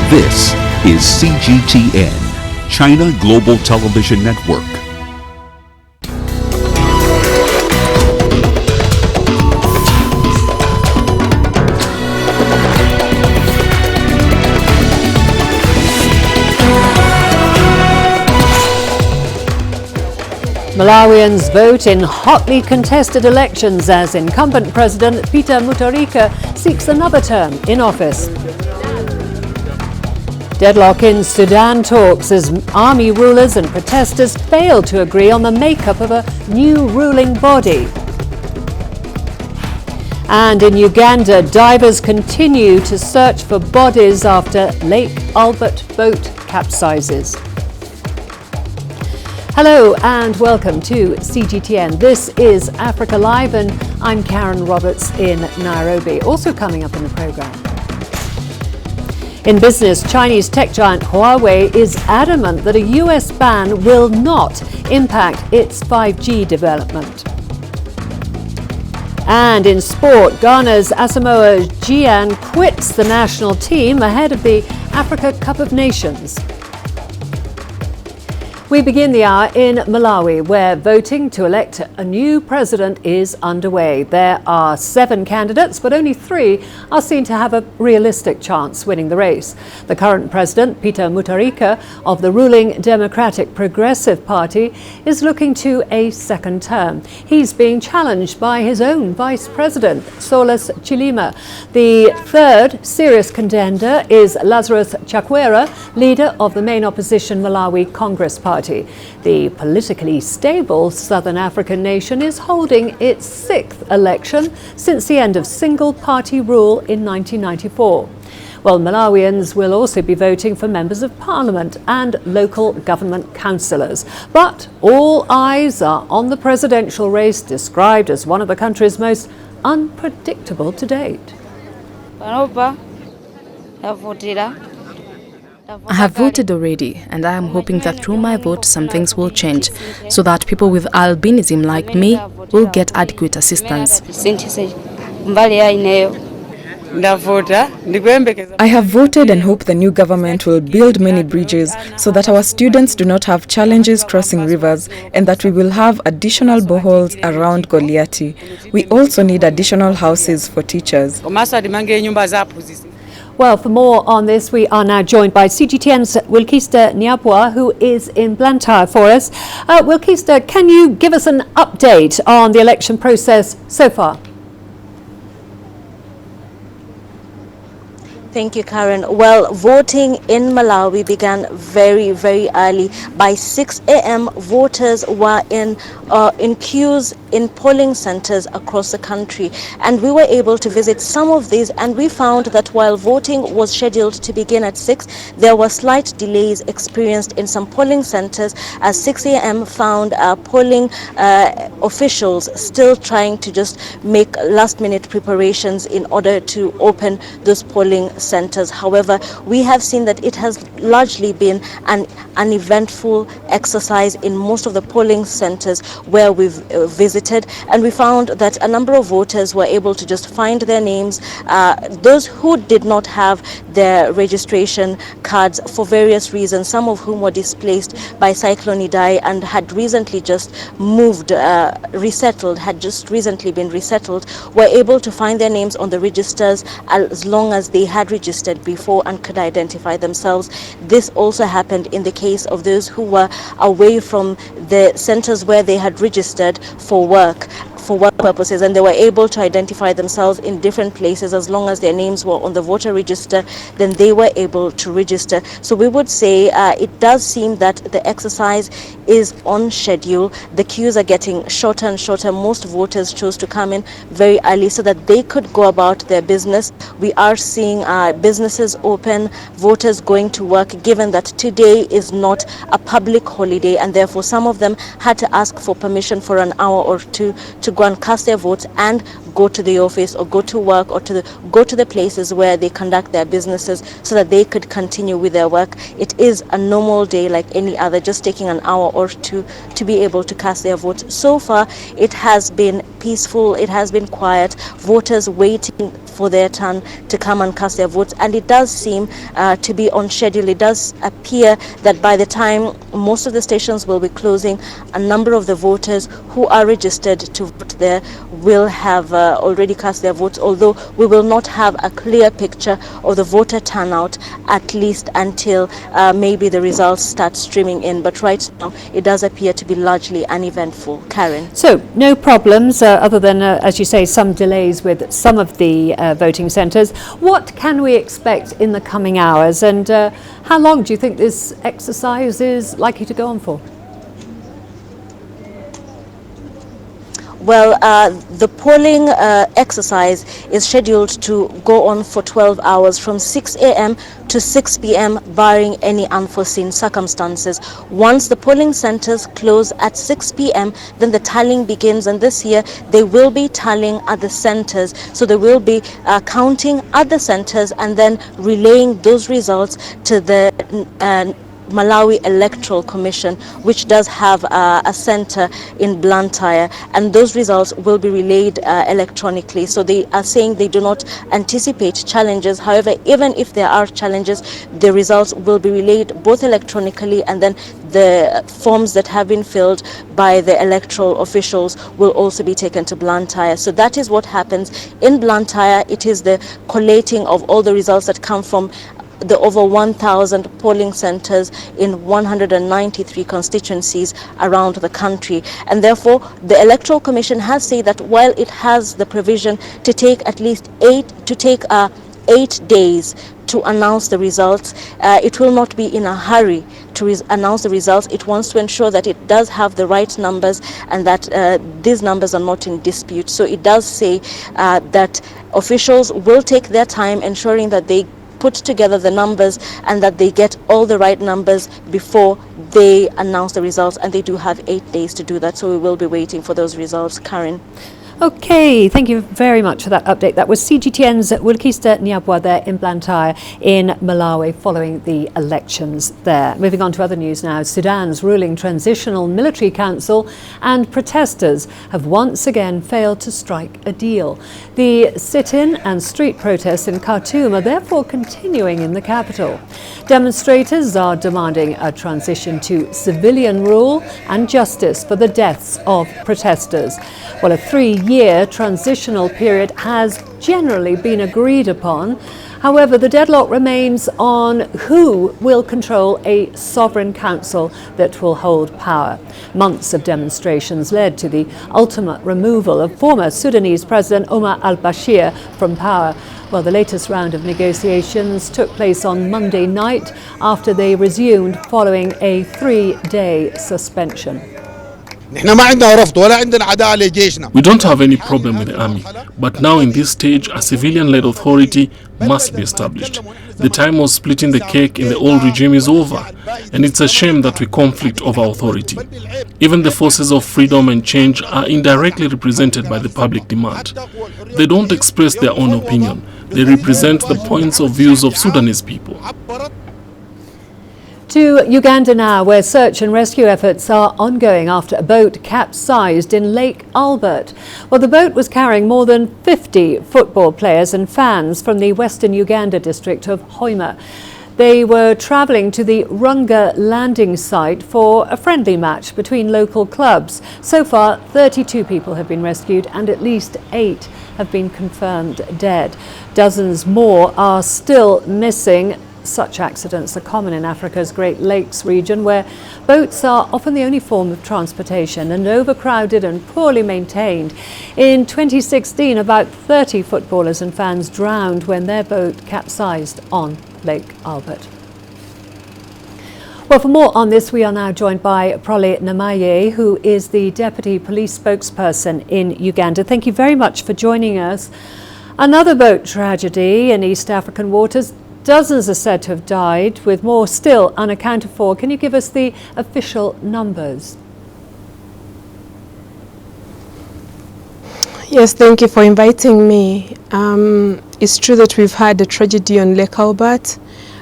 This is CGTN, China Global Television Network. Malawians vote in hotly contested elections as incumbent President Peter Mutharika seeks another term in office. Deadlock in Sudan talks as army rulers and protesters fail to agree on the makeup of a new ruling body. And in Uganda, divers continue to search for bodies after Lake Albert boat capsizes. Hello and welcome to CGTN. This is Africa Live and I'm Karen Roberts in Nairobi. Also coming up in the programme. In business, Chinese tech giant Huawei is adamant that a US ban will not impact its 5G development. And in sport, Ghana's Asamoah Gyan quits the national team ahead of the Africa Cup of Nations. We begin the hour in Malawi, where voting to elect a new president is underway. There are 7 candidates, but only 3 are seen to have a realistic chance winning the race. The current president, Peter Mutharika, of the ruling Democratic Progressive Party, is looking to a second term. He's being challenged by his own vice president, Solus Chilima. The third serious contender is Lazarus Chakwera, leader of the main opposition Malawi Congress Party. The politically stable Southern African nation is holding its 6th election since the end of single-party rule in 1994. Well, Malawians will also be voting for members of parliament and local government councillors. But all eyes are on the presidential race, described as one of the country's most unpredictable to date. I have voted already, and I am hoping that through my vote some things will change, so that people with albinism like me will get adequate assistance. I have voted and hope the new government will build many bridges so that our students do not have challenges crossing rivers and that we will have additional boreholes around Goliath. We also need additional houses for teachers. Well, for more on this, we are now joined by CGTN's Wilkista Nyabwa, who is in Blantyre for us. Wilkista, can you give us an update on the election process so far? Thank you, Karen. Well, voting in Malawi began very, very early. By 6 a.m., voters were in queues in polling centers across the country. And we were able to visit some of these, and we found that while voting was scheduled to begin at 6, there were slight delays experienced in some polling centers as 6 a.m. found polling officials still trying to just make last-minute preparations in order to open those polling centers. However, we have seen that it has largely been an uneventful exercise in most of the polling centers where we've visited, and we found that a number of voters were able to just find their names. Those who did not have their registration cards for various reasons, some of whom were displaced by Cyclone Idai and had recently just moved, had just recently been resettled, were able to find their names on the registers as long as they had registered before and could identify themselves. This also happened in the case of those who were away from the centers where they had registered for work purposes, and they were able to identify themselves in different places. As long as their names were on the voter register, then they were able to register. So we would say it does seem that the exercise is on schedule. The queues are getting shorter and shorter. Most voters chose to come in very early so that they could go about their business. We are seeing businesses open, voters going to work, given that today is not a public holiday, and therefore some of them had to ask for permission for an hour or two to go and cast their votes and go to the office or go to work or go to the places where they conduct their businesses so that they could continue with their work. It is a normal day like any other, just taking an hour or two to be able to cast their votes. So far, it has been peaceful, it has been quiet, voters waiting for their turn to come and cast their votes, and it does seem to be on schedule. It does appear that by the time most of the stations will be closing, a number of the voters who are registered to vote there will have already cast their votes, although we will not have a clear picture of the voter turnout, at least until maybe the results start streaming in. But right now it does appear to be largely uneventful. Karen. So no problems other than, as you say, some delays with some of the voting centres. What can we expect in the coming hours, and how long do you think this exercise is likely to go on for? Well, the polling exercise is scheduled to go on for 12 hours from 6 a.m. to 6 p.m. barring any unforeseen circumstances. Once the polling centers close at 6 p.m., then the tallying begins, and this year they will be tallying at the centers. So they will be counting at the centers and then relaying those results to the Malawi Electoral Commission, which does have a center in Blantyre, and those results will be relayed electronically. So they are saying they do not anticipate challenges. However, even if there are challenges, the results will be relayed both electronically, and then the forms that have been filled by the electoral officials will also be taken to Blantyre. So that is what happens in Blantyre. It is the collating of all the results that come from the over 1,000 polling centers in 193 constituencies around the country. And therefore, the Electoral Commission has said that while it has the provision to take at least 8 days to announce the results, it will not be in a hurry to announce the results. It wants to ensure that it does have the right numbers and that these numbers are not in dispute. So it does say that officials will take their time ensuring that they put together the numbers and that they get all the right numbers before they announce the results, and they do have 8 days to do that. So we will be waiting for those results. Karen. Okay, thank you very much for that update. That was CGTN's Wilkista Nyabwa there in Blantyre in Malawi following the elections there. Moving on to other news now. Sudan's ruling Transitional Military Council and protesters have once again failed to strike a deal. The sit-in and street protests in Khartoum are therefore continuing in the capital. Demonstrators are demanding a transition to civilian rule and justice for the deaths of protesters. Well, a 3-year transitional period has generally been agreed upon. However, the deadlock remains on who will control a sovereign council that will hold power. Months of demonstrations led to the ultimate removal of former Sudanese President Omar al-Bashir from power. Well, the latest round of negotiations took place on Monday night after they resumed following a 3-day suspension. We don't have any problem with the army, but now in this stage a civilian-led authority must be established. The time of splitting the cake in the old regime is over, and it's a shame that we conflict over authority. Even the forces of freedom and change are indirectly represented by the public demand. They don't express their own opinion, they represent the points of views of Sudanese people. To Uganda now, where search and rescue efforts are ongoing after a boat capsized in Lake Albert. Well, the boat was carrying more than 50 football players and fans from the western Uganda district of Hoima. They were travelling to the Runga landing site for a friendly match between local clubs. So far, 32 people have been rescued and at least 8 have been confirmed dead. Dozens more are still missing. Such accidents are common in Africa's Great Lakes region, where boats are often the only form of transportation and overcrowded and poorly maintained. In 2016, about 30 footballers and fans drowned when their boat capsized on Lake Albert. Well, for more on this, we are now joined by Prole Namaye, who is the Deputy Police Spokesperson in Uganda. Thank you very much for joining us. Another boat tragedy in East African waters. Dozens are said to have died, with more still unaccounted for. Can you give us the official numbers? Yes, thank you for inviting me. It's true that we've had a tragedy on Lake Albert,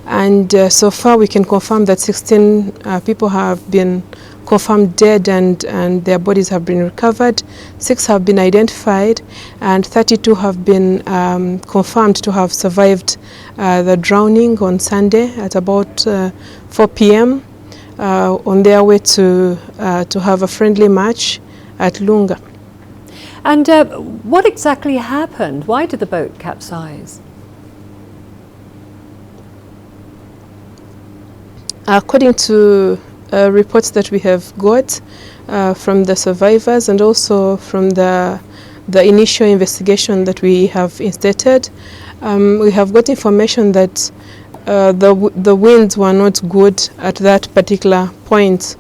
and so far we can confirm that 16 people have been confirmed dead and their bodies have been recovered. 6 have been identified and 32 have been confirmed to have survived the drowning on Sunday at about 4 p.m. On their way to have a friendly match at Lunga. And what exactly happened? Why did the boat capsize? According to reports that we have got from the survivors and also from the initial investigation that we have instated, we have got information that the winds were not good at that particular point.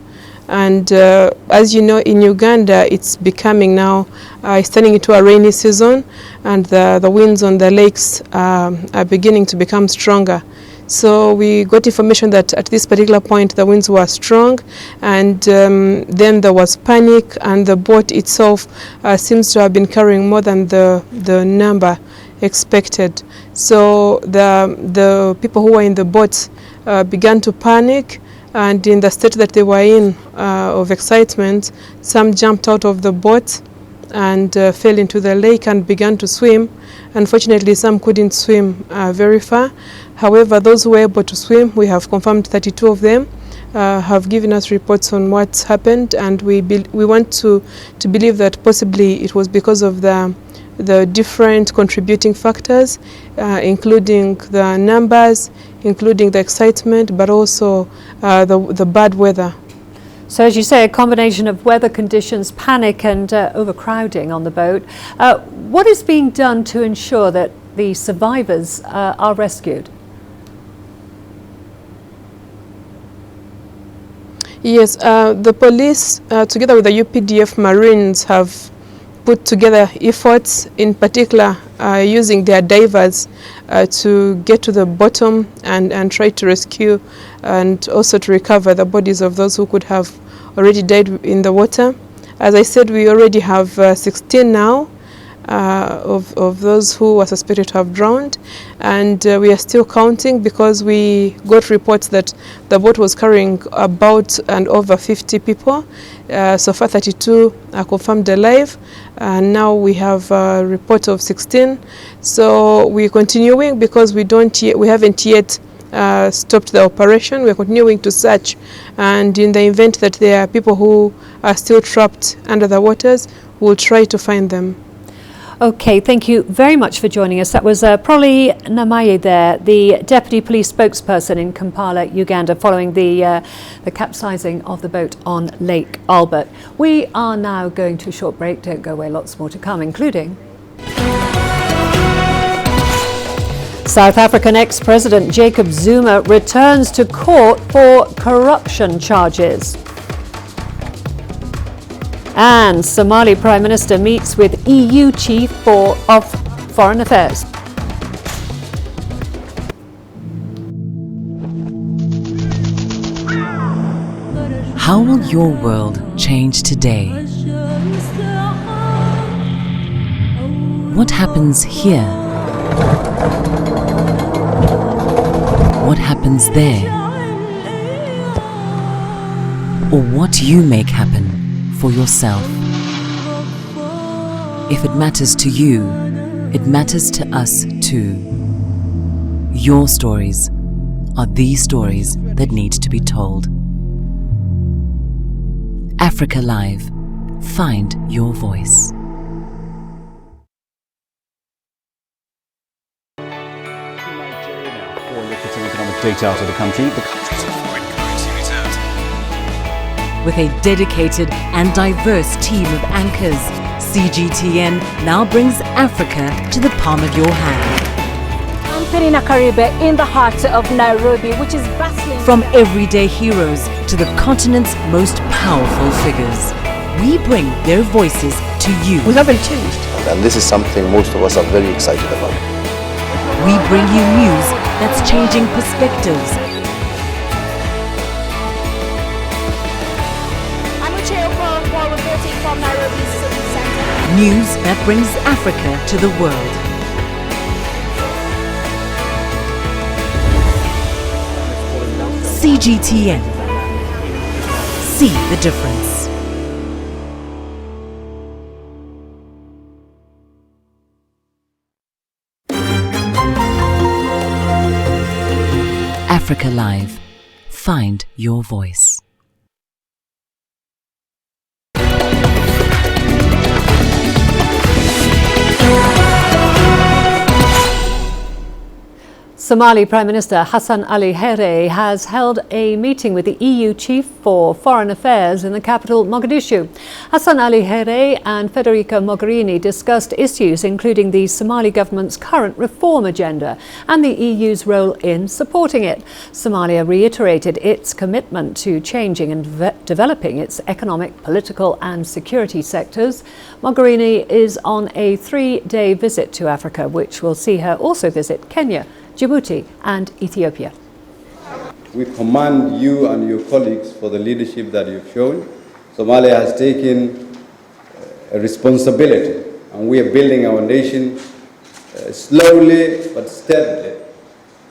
And as you know, in Uganda, it's becoming now, it's turning into a rainy season, and the winds on the lakes are beginning to become stronger. So we got information that at this particular point the winds were strong, and then there was panic, and the boat itself seems to have been carrying more than the number expected. So the people who were in the boat began to panic, and in the state that they were in of excitement, some jumped out of the boat and fell into the lake and began to swim. Unfortunately, some couldn't swim very far. However, those who were able to swim, we have confirmed 32 of them have given us reports on what's happened, and we want to believe that possibly it was because of the different contributing factors, including the numbers, including the excitement, but also the bad weather. So as you say, a combination of weather conditions, panic and overcrowding on the boat. What is being done to ensure that the survivors are rescued? Yes, the police, together with the UPDF Marines, have put together efforts, in particular using their divers to get to the bottom and try to rescue and also to recover the bodies of those who could have already died in the water. As I said, we already have 16 now of those who are suspected to have drowned, and we are still counting because we got reports that the boat was carrying about and over 50 people. So far 32 are confirmed alive, and now we have a report of 16. So we're continuing because we haven't yet stopped the operation. We're continuing to search, and in the event that there are people who are still trapped under the waters, we'll try to find them. Okay, thank you very much for joining us. That was Proli Namaye there, the Deputy Police Spokesperson in Kampala, Uganda, following the capsizing of the boat on Lake Albert. We are now going to a short break. Don't go away, lots more to come, including South African ex-President Jacob Zuma returns to court for corruption charges. And Somali Prime Minister meets with EU Chief of Foreign Affairs. How will your world change today? What happens here? What happens there? Or what you make happen for yourself. If it matters to you, it matters to us too. Your stories are the stories that need to be told. Africa Live. Find your voice. For lucrative economic data out of the country, the country's foreign currency reserves. With a dedicated and diverse team of anchors, CGTN now brings Africa to the palm of your hand. I'm Perina Karibe in the heart of Nairobi, which is bustling. From everyday heroes to the continent's most powerful figures, we bring their voices to you. We haven't changed. And this is something most of us are very excited about. We bring you news that's changing perspectives. Reporting from Nairobi's city center. News that brings Africa to the world. CGTN. See the difference. Africa Live. Find your voice. Somali Prime Minister Hassan Ali Here has held a meeting with the EU Chief for Foreign Affairs in the capital, Mogadishu. Hassan Ali Here and Federica Mogherini discussed issues including the Somali government's current reform agenda and the EU's role in supporting it. Somalia reiterated its commitment to changing and developing its economic, political and security sectors. Mogherini is on a 3-day visit to Africa, which will see her also visit Kenya, Djibouti and Ethiopia. We commend you and your colleagues for the leadership that you've shown. Somalia has taken a responsibility, and we are building our nation slowly but steadily.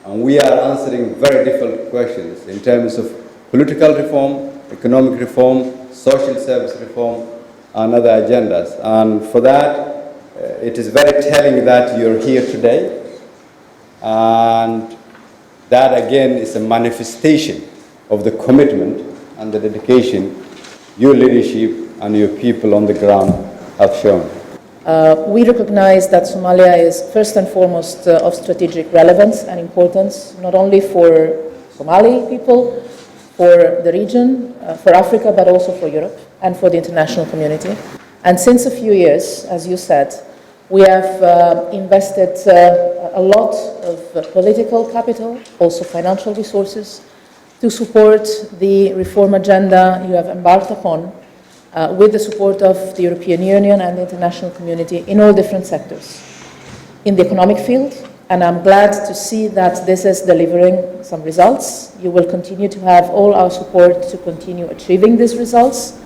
And we are answering very difficult questions in terms of political reform, economic reform, social service reform, and other agendas. And for that, it is very telling that you're here today. And that again is a manifestation of the commitment and the dedication your leadership and your people on the ground have shown. We recognize that Somalia is first and foremost of strategic relevance and importance, not only for Somali people, for the region, for Africa, but also for Europe and for the international community. And since a few years, as you said, we have invested a lot of political capital, also financial resources, to support the reform agenda you have embarked upon with the support of the European Union and the international community in all different sectors. In the economic field, and I'm glad to see that this is delivering some results. You will continue to have all our support to continue achieving these results.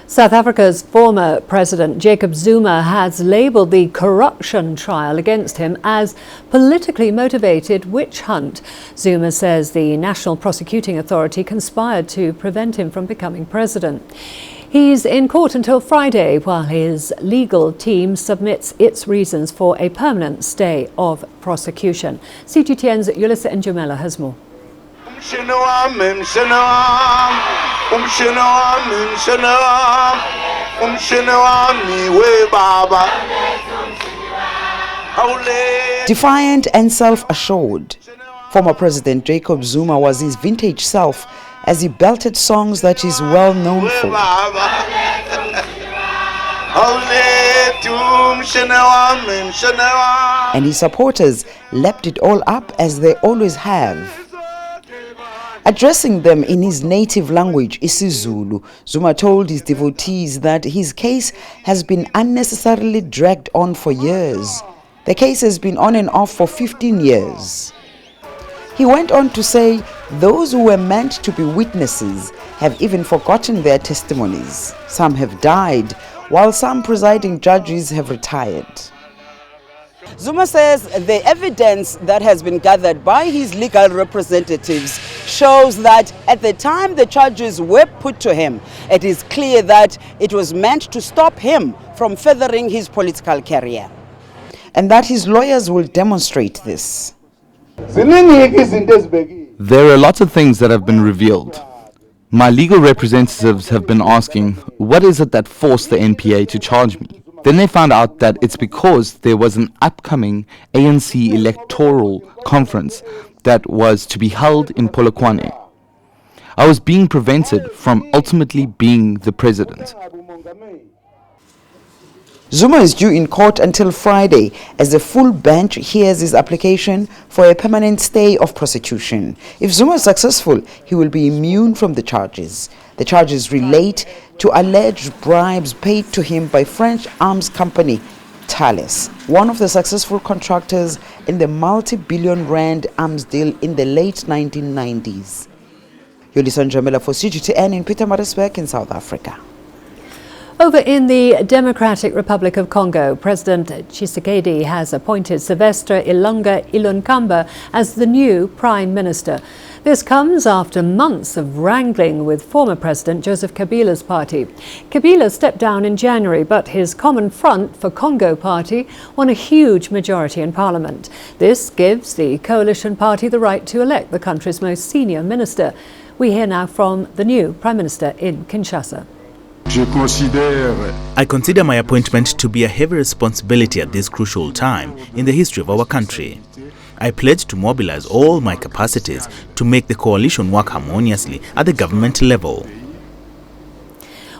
South Africa's former president Jacob Zuma has labelled the corruption trial against him as politically motivated witch hunt. Zuma says the National Prosecuting Authority conspired to prevent him from becoming president. He's in court until Friday while his legal team submits its reasons for a permanent stay of prosecution. CGTN's Yulissa Njumela has more. Defiant and self-assured, former President Jacob Zuma was his vintage self as he belted songs that he's well known for. And his supporters lapped it all up as they always have. Addressing them in his native language, isiZulu, Zuma told his devotees that his case has been unnecessarily dragged on for years. The case has been on and off for 15 years. He went on to say those who were meant to be witnesses have even forgotten their testimonies. Some have died, while some presiding judges have retired. Zuma says the evidence that has been gathered by his legal representatives shows that at the time the charges were put to him, it is clear that it was meant to stop him from furthering his political career, and that his lawyers will demonstrate this. There are lots of things that have been revealed. My legal representatives have been asking, what is it that forced the NPA to charge me? Then they found out that it's because there was an upcoming ANC electoral conference that was to be held in Polokwane. I was being prevented from ultimately being the president. Zuma is due in court until Friday as the full bench hears his application for a permanent stay of prosecution. If Zuma is successful, he will be immune from the charges. The charges relate to alleged bribes paid to him by French arms company Thales, one of the successful contractors in the multi-billion rand arms deal in the late 1990s. Yolisa Njamela for CGTN in Pietermaritzburg in South Africa. Over in the Democratic Republic of Congo, President Tshisekedi has appointed Sylvestre Ilunga Ilunkamba as the new Prime Minister. This comes after months of wrangling with former President Joseph Kabila's party. Kabila stepped down in January, but his Common Front for Congo party won a huge majority in parliament. This gives the coalition party the right to elect the country's most senior minister. We hear now from the new Prime Minister in Kinshasa. I consider my appointment to be a heavy responsibility at this crucial time in the history of our country. I pledge to mobilize all my capacities to make the coalition work harmoniously at the government level.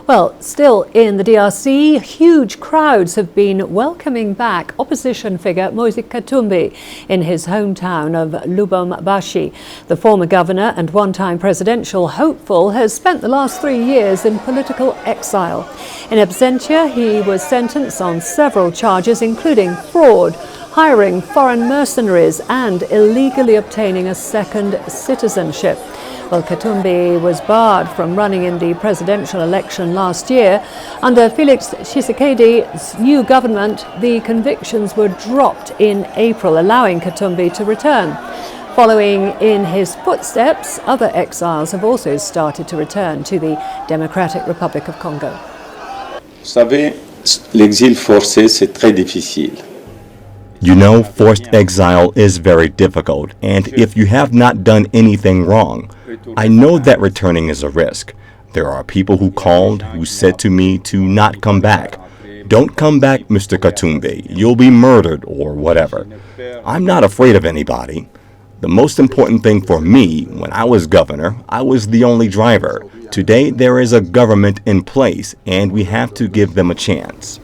Well, still in the DRC, huge crowds have been welcoming back opposition figure Moise Katumbi in his hometown of Lubumbashi. The former governor and one-time presidential hopeful has spent the last 3 years in political exile. In absentia, he was sentenced on several charges, including fraud, hiring foreign mercenaries and illegally obtaining a second citizenship. Well, Katumbi was barred from running in the presidential election last year. Under Felix Tshisekedi's new government, the convictions were dropped in April, allowing Katumbi to return. Following in his footsteps, other exiles have also started to return to the Democratic Republic of Congo. Vous savez, l'exil forcé, c'est très difficile. You know, forced exile is very difficult, and if you have not done anything wrong, I know that returning is a risk. There are people who called, who said to me to not come back. Don't come back, Mr. Katumbi. You'll be murdered or whatever. I'm not afraid of anybody. The most important thing for me, when I was governor, I was the only driver. Today, there is a government in place, and we have to give them a chance.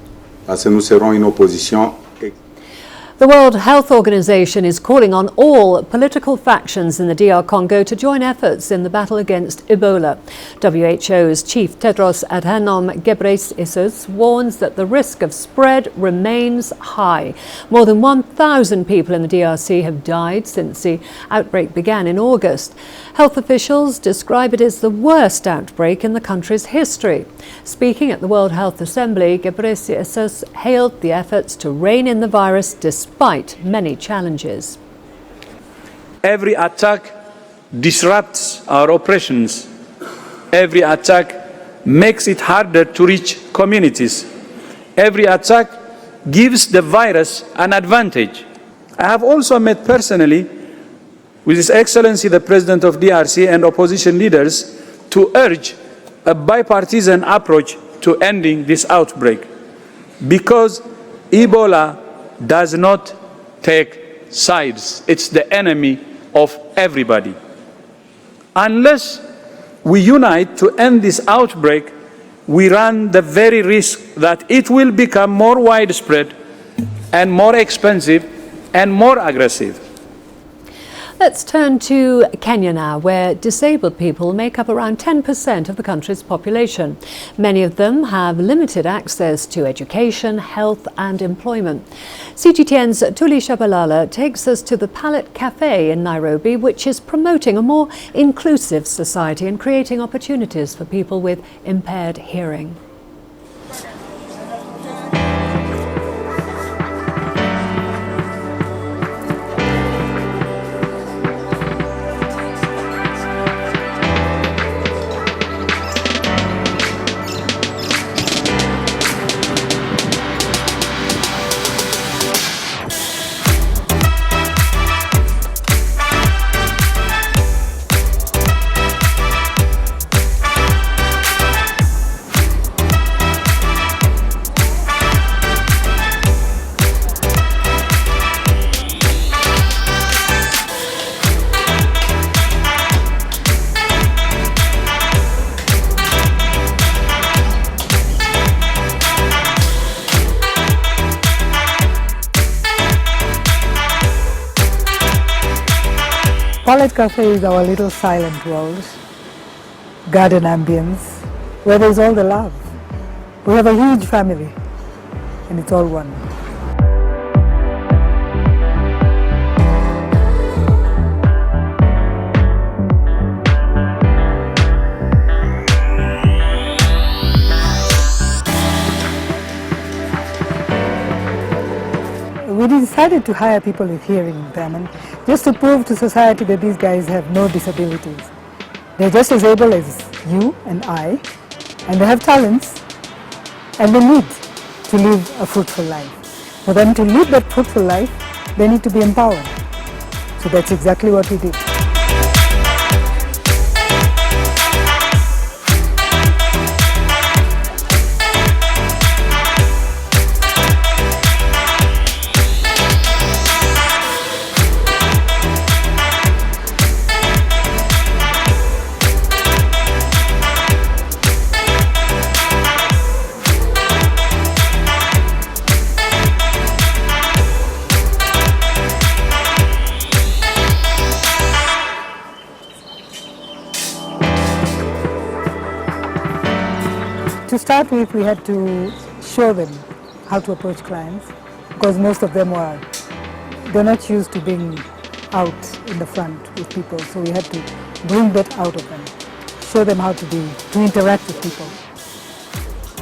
The World Health Organization is calling on all political factions in the DR Congo to join efforts in the battle against Ebola. WHO's Chief Tedros Adhanom Ghebreyesus warns that the risk of spread remains high. More than 1,000 people in the DRC have died since the outbreak began in August. Health officials describe it as the worst outbreak in the country's history. Speaking at the World Health Assembly, Ghebreyesus hailed the efforts to rein in the virus despite many challenges. Every attack disrupts our operations. Every attack makes it harder to reach communities. Every attack gives the virus an advantage. I have also met personally with His Excellency the President of DRC and opposition leaders to urge a bipartisan approach to ending this outbreak, because Ebola does not take sides. It's the enemy of everybody. Unless we unite to end this outbreak, we run the very risk that it will become more widespread and more expensive and more aggressive. Let's turn to Kenya now, where disabled people make up around 10% of the country's population. Many of them have limited access to education, health and employment. CGTN's Tuli Shabalala takes us to the Palette Cafe in Nairobi, which is promoting a more inclusive society and creating opportunities for people with impaired hearing. Palette Cafe is our little silent world, garden ambience, where there's all the love. We have a huge family, and it's all one. we decided to hire people with hearing impairment just to prove to society that these guys have no disabilities. They're just as able as you and I, and they have talents, and they need to live a fruitful life. For them to live that fruitful life, they need to be empowered. So that's exactly what we did. To start with, we had to show them how to approach clients, because most of them they're not used to being out in the front with people, so we had to bring that out of them, show them how to interact with people.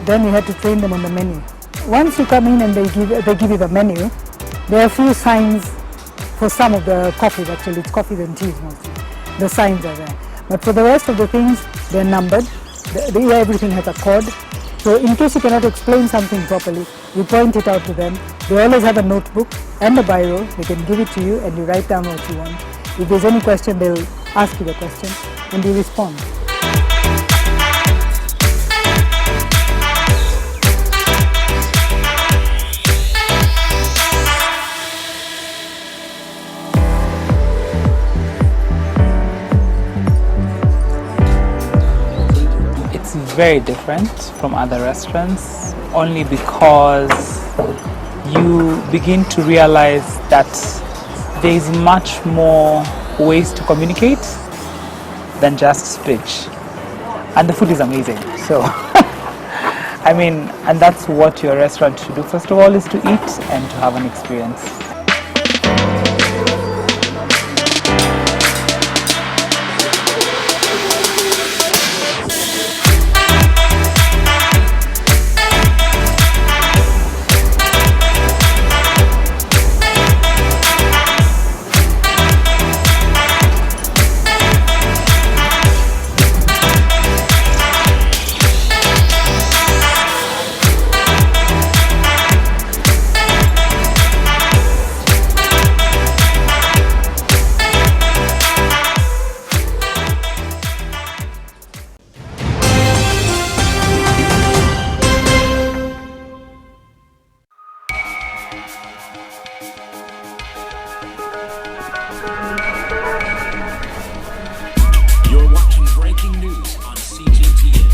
Then we had to train them on the menu. Once you come in and they give you the menu, there are a few signs for some of the coffees. Actually, it's coffees and teas mostly. The signs are there, but for the rest of the things, they're numbered. Everything has a code. So in case you cannot explain something properly, you point it out to them. They always have a notebook and a biro. They can give it to you and you write down what you want. If there's any question, they'll ask you the question and you respond. Very different from other restaurants, only because you begin to realize that there is much more ways to communicate than just speech, and the food is amazing. So I mean, and that's what your restaurant should do. First of all is to eat and to have an experience. You're watching breaking news on CGTN.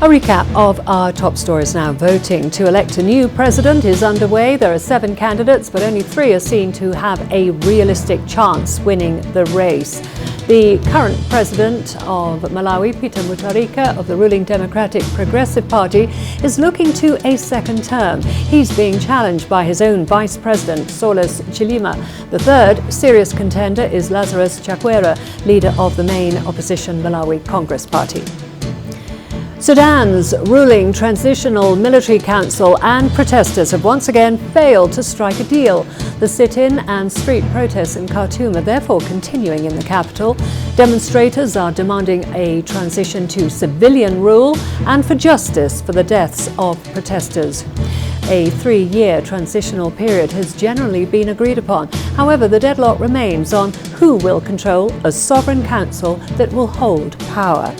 A recap of our top stories now. Voting to elect a new president is underway. There are 7 candidates, but only 3 are seen to have a realistic chance winning the race. The current president of Malawi, Peter Mutharika, of the ruling Democratic Progressive Party, is looking to a second term. He's being challenged by his own vice president, Solis Chilima. The third serious contender is Lazarus Chakwera, leader of the main opposition Malawi Congress Party. Sudan's ruling Transitional Military Council and protesters have once again failed to strike a deal. The sit-in and street protests in Khartoum are therefore continuing in the capital. Demonstrators are demanding a transition to civilian rule and for justice for the deaths of protesters. A 3-year transitional period has generally been agreed upon. However, the deadlock remains on who will control a sovereign council that will hold power.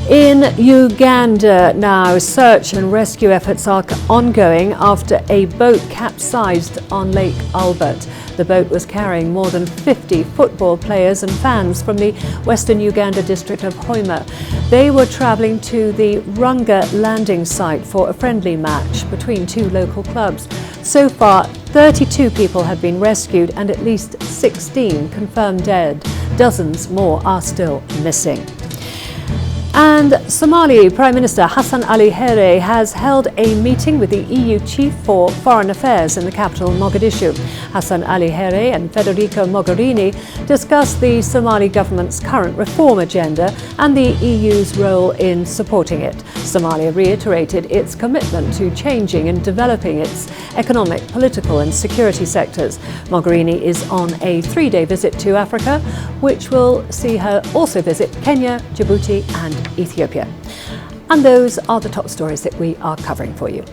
In Uganda now, search and rescue efforts are ongoing after a boat capsized on Lake Albert. The boat was carrying more than 50 football players and fans from the western Uganda district of Hoima. They were travelling to the Runga landing site for a friendly match between 2 local clubs. So far, 32 people have been rescued and at least 16 confirmed dead. Dozens more are still missing. And Somali Prime Minister Hassan Ali Here has held a meeting with the EU Chief for Foreign Affairs in the capital, Mogadishu. Hassan Ali Here and Federica Mogherini discussed the Somali government's current reform agenda and the EU's role in supporting it. Somalia reiterated its commitment to changing and developing its economic, political and security sectors. Mogherini is on a 3-day visit to Africa, which will see her also visit Kenya, Djibouti and Ethiopia. And those are the top stories that we are covering for you.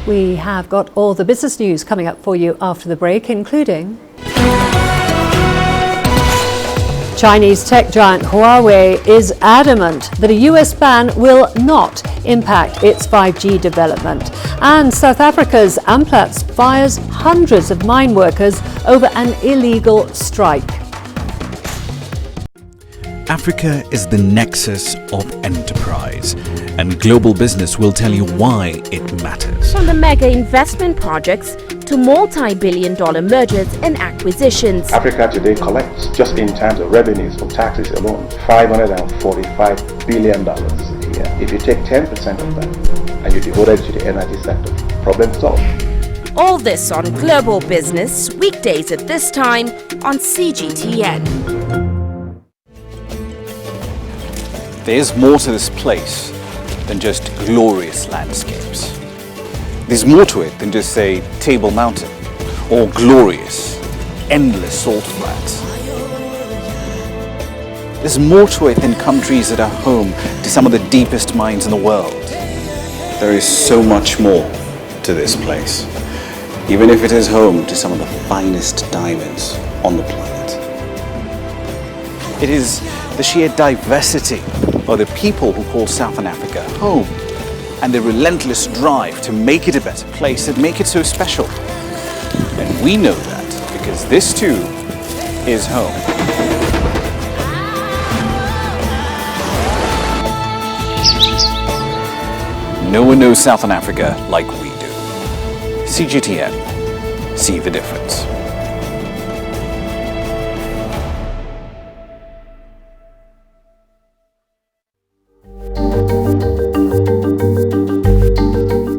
We have got all the business news coming up for you after the break, including Chinese tech giant Huawei is adamant that a US ban will not impact its 5G development. And South Africa's Amplats fires hundreds of mine workers over an illegal strike. Africa is the nexus of enterprise, and global business will tell you why it matters. From the mega investment projects to multi-billion-dollar mergers and acquisitions. Africa today collects, just in terms of revenues from taxes alone, $545 billion a year. If you take 10% of that and you devote it to the energy sector, problem solved. All this on Global Business, weekdays at this time on CGTN. There's more to this place than just glorious landscapes. There's more to it than just, say, Table Mountain or glorious, endless salt flats. There's more to it than countries that are home to some of the deepest mines in the world. There is so much more to this place, even if it is home to some of the finest diamonds on the planet. It is the sheer diversity of the people who call Southern Africa home, and the relentless drive to make it a better place that make it so special. And we know that because this too is home. No one knows Southern Africa like we do. CGTN. See the difference.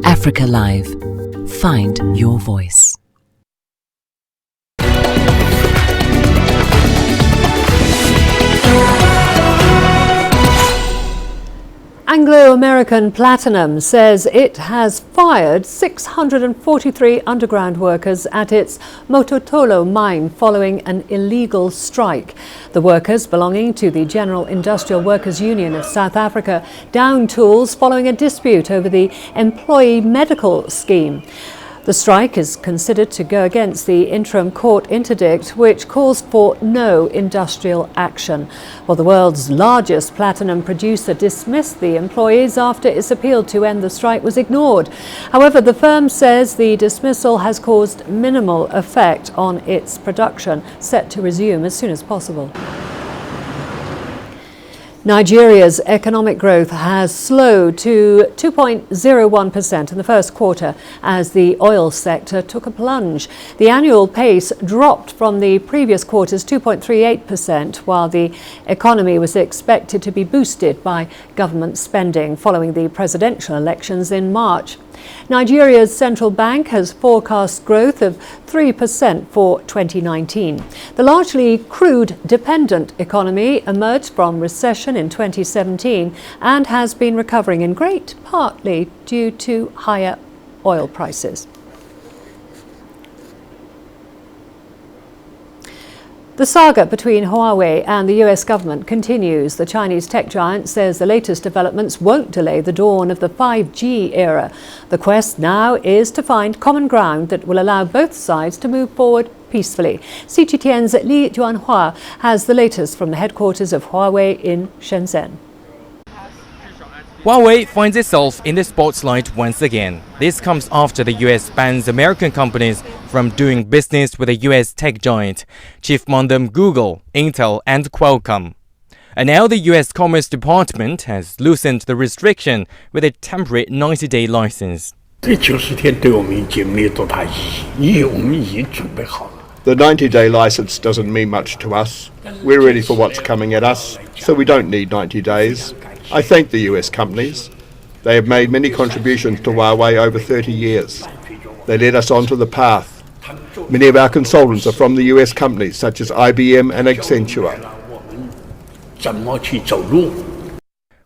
Africa Live. Find your voice. Anglo-American Platinum says it has fired 643 underground workers at its Mototolo mine following an illegal strike. The workers, belonging to the General Industrial Workers Union of South Africa, downed tools following a dispute over the employee medical scheme. The strike is considered to go against the interim court interdict, which calls for no industrial action. Well, the world's largest platinum producer dismissed the employees after its appeal to end the strike was ignored. However, the firm says the dismissal has caused minimal effect on its production, set to resume as soon as possible. Nigeria's economic growth has slowed to 2.01% in the first quarter as the oil sector took a plunge. The annual pace dropped from the previous quarter's 2.38%, while the economy was expected to be boosted by government spending following the presidential elections in March. Nigeria's central bank has forecast growth of 3% for 2019. The largely crude-dependent economy emerged from recession in 2017 and has been recovering in great partly due to higher oil prices. The saga between Huawei and the US government continues. The Chinese tech giant says the latest developments won't delay the dawn of the 5G era. The quest now is to find common ground that will allow both sides to move forward peacefully. CGTN's Li Juanhua has the latest from the headquarters of Huawei in Shenzhen. Huawei finds itself in the spotlight once again. This comes after the US bans American companies from doing business with the US tech giant, chief among them Google, Intel and Qualcomm. And now the US Commerce Department has loosened the restriction with a temporary 90-day license. The 90-day license doesn't mean much to us. We're ready for what's coming at us, so we don't need 90 days. I thank the US companies. They have made many contributions to Huawei over 30 years. They led us onto the path. Many of our consultants are from the US companies such as IBM and Accenture.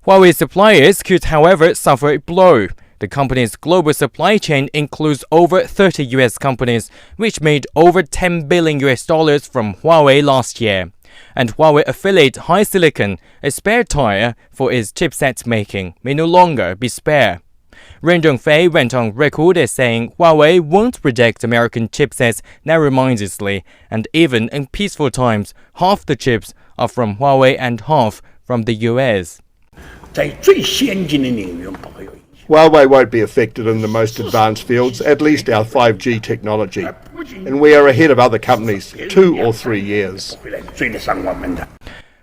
Huawei suppliers could, however, suffer a blow. The company's global supply chain includes over 30 US companies, which made over $10 billion from Huawei last year. And Huawei affiliate HiSilicon, a spare tire for its chipset making, may no longer be spare. Ren Zhengfei went on record as saying Huawei won't reject American chipsets narrow-mindedly, and even in peaceful times, half the chips are from Huawei and half from the US. Huawei won't be affected in the most advanced fields, at least our 5G technology. And we are ahead of other companies 2 or 3 years.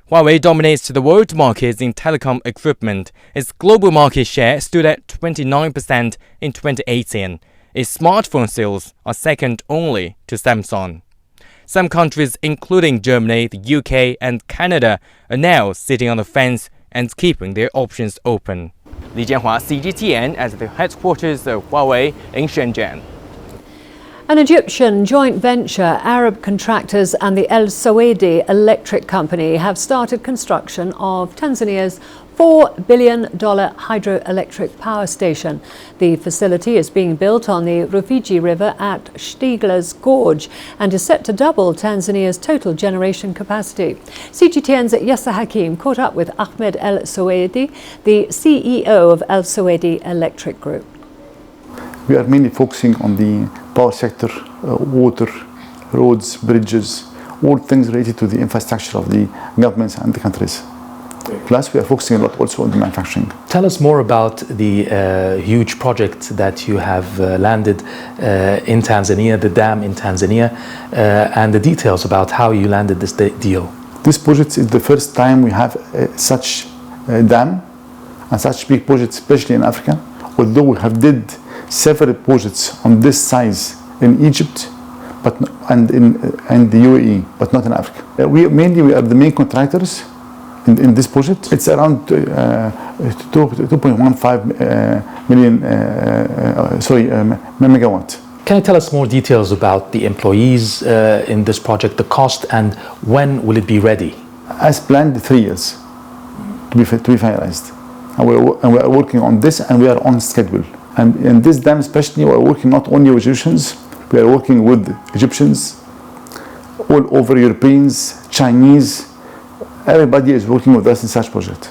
Huawei dominates the world markets in telecom equipment. Its global market share stood at 29% in 2018. Its smartphone sales are second only to Samsung. Some countries, including Germany, the UK and Canada, are now sitting on the fence and keeping their options open. Li Jianhua, CGTN, at the headquarters of Huawei in Shenzhen. An Egyptian joint venture, Arab contractors and the El Soweidi Electric Company have started construction of Tanzania's $4 billion hydroelectric power station. The facility is being built on the Rufiji River at Stigler's Gorge and is set to double Tanzania's total generation capacity. CGTN's Yasser Hakim caught up with Ahmed El Soweidi, the CEO of El Soweidi Electric Group. We are mainly focusing on the power sector, water, roads, bridges, all things related to the infrastructure of the governments and the countries. Plus, we are focusing a lot also on the manufacturing. Tell us more about the huge project that you have landed in Tanzania, the dam in Tanzania, and the details about how you landed this deal. This project is the first time we have such a dam and such big project, especially in Africa. Although we have did several projects on this size in Egypt, and the UAE, but not in Africa. We are the main contractors in this project. It's around 2.15 million megawatt. Can you tell us more details about the employees in this project, the cost, and when will it be ready? As planned, 3 years to be finalized. And we are working on this, and we are on schedule. And in this dam especially, we are working not only with Egyptians, we are working with Egyptians, all over Europeans, Chinese. Everybody is working with us in such project.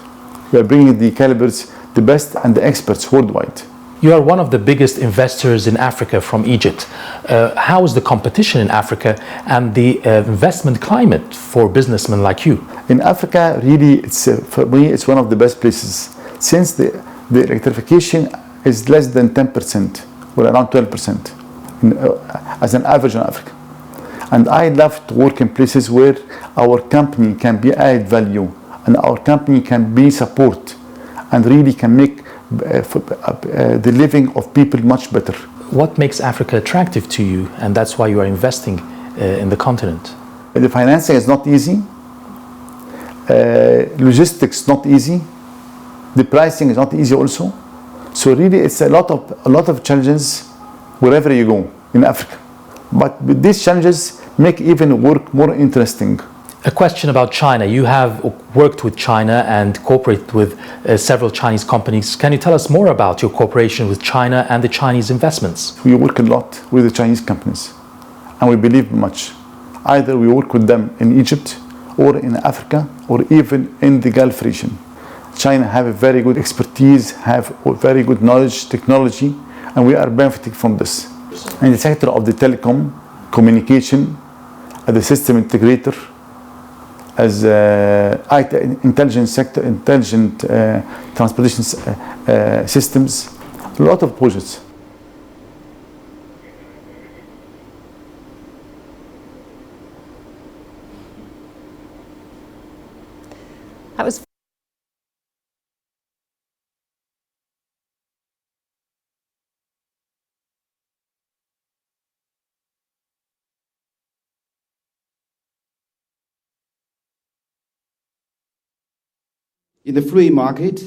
We are bringing the calibers, the best and the experts worldwide. You are one of the biggest investors in Africa from Egypt. How is the competition in Africa and the investment climate for businessmen like you? In Africa, really, for me, it's one of the best places. Since the electrification is less than 10%, or around 12%, as an average in Africa. And I love to work in places where our company can be add value. and our company can be support and really can make the living of people much better. What makes Africa attractive to you, and that's why you are investing in the continent? The financing is not easy. Logistics not easy. The pricing is not easy also. So really, it's a lot of challenges wherever you go in Africa. But these challenges make even work more interesting. A question about China. You have worked with China and cooperate with several Chinese companies. Can you tell us more about your cooperation with China and the Chinese investments? We work a lot with the Chinese companies, and we believe much. Either we work with them in Egypt or in Africa or even in the Gulf region. China have a very good expertise, have very good knowledge, technology, and we are benefiting from this. In the sector of the telecom, communication, as a system integrator, as IT intelligence sector, intelligent transportation systems, a lot of projects. That was In the free market,